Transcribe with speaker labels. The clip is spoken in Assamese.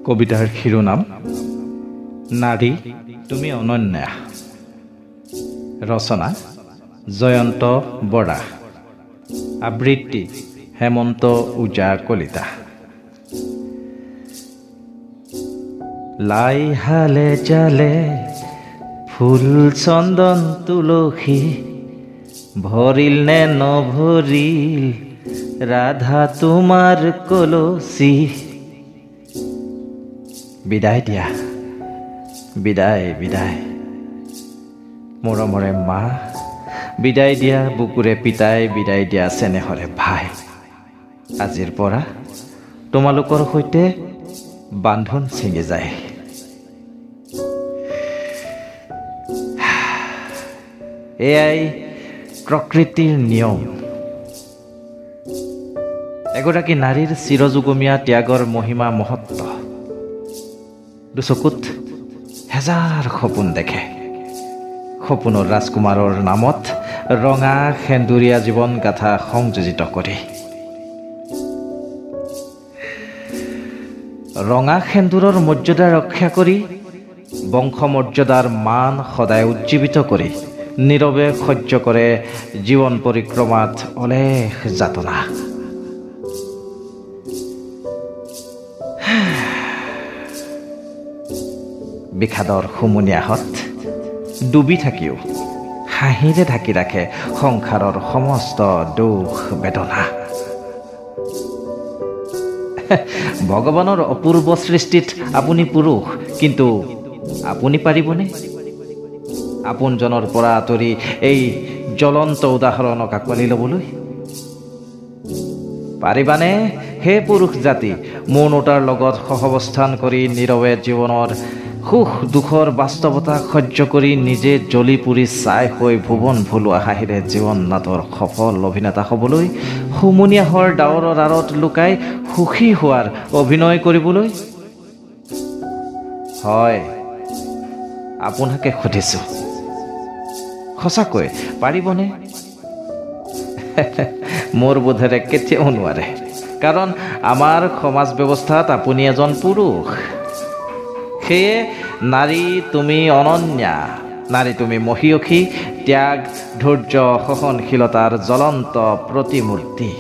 Speaker 1: কবিতাৰ শিৰোনাম নাৰী তুমি অনন্যা। ৰচনা জয়ন্ত বৰা। আবৃত্তি হেমন্ত উজা কলিতা। লাই হালে জালে ফুল চন্দন তুলসী, ভৰিল নে নভৰিল ৰাধা তোমাৰ কলচী। বিদায় দিয়া, বিদায় বিদায় মৰমৰে মা, বিদায় দিয়া বুকুৰে পিতাই, বিদায় দিয়া চেনেহৰে ভাই। আজিৰ পৰা তোমালোকৰ সৈতে বান্ধোন ছিঙি যায়। এয়াই প্ৰকৃতিৰ নিয়ম। এগৰাকী নাৰীৰ চিৰযুগমীয়া ত্যাগৰ মহিমা মহত্ব। দুচকুত হেজাৰ সপোন দেখে। সপোনৰ ৰাজকুমাৰৰ নামত ৰঙা সেন্দুৰীয়া জীৱন গাথা সংযোজিত কৰি। ৰঙা সেন্দুৰৰ মৰ্যাদা ৰক্ষা কৰি, বংশ মৰ্যাদাৰ মান সদায় উজ্জীৱিত কৰি, নীৰৱে সহ্য কৰে জীৱন পৰিক্ৰমাত অলেখ যাতনা। বিষাদৰ হুমুনিয়াহত ডুবি থাকিও হাঁহিৰে ঢাকি ৰাখে সংসাৰৰ সমস্ত দুখ বেদনা। ভগৱানৰ অপূৰ্ব সৃষ্টিত আপুনি পুৰুষ, কিন্তু আপুনি পাৰিবনে আপোনজনৰ পৰা আঁতৰি এই জ্বলন্ত উদাহৰণক আঁকোৱালি ল'বলৈ? পাৰিবানে হে পুৰুষ জাতি, মৌনতাৰ লগত সহাৱস্থান কৰি নীৰৱে জীৱনৰ সুখ দুখৰ বাস্তৱতা সহ্য কৰি, নিজে জ্বলি পুৰি ছাই হৈ ভুৱন ভুলোৱা হাঁহিৰে জীৱন নাটৰ সফল অভিনেতা হ'বলৈ, হুমুনিয়াহৰ ডাৱৰৰ আঁৰত লুকাই সুখী হোৱাৰ অভিনয় কৰিবলৈ? হয়, আপোনাকে সুধিছোঁ, সঁচাকৈ পাৰিবনে? মোৰ বোধেৰে কেতিয়াও নোৱাৰে, কাৰণ আমাৰ সমাজ ব্যৱস্থাত আপুনি এজন পুৰুষ। সেয়ে নাৰী তুমি অনন্যা, নাৰী তুমি মহীয়সী, ত্যাগ ধৈৰ্য সহনশীলতাৰ জ্বলন্ত প্ৰতিমূৰ্তি।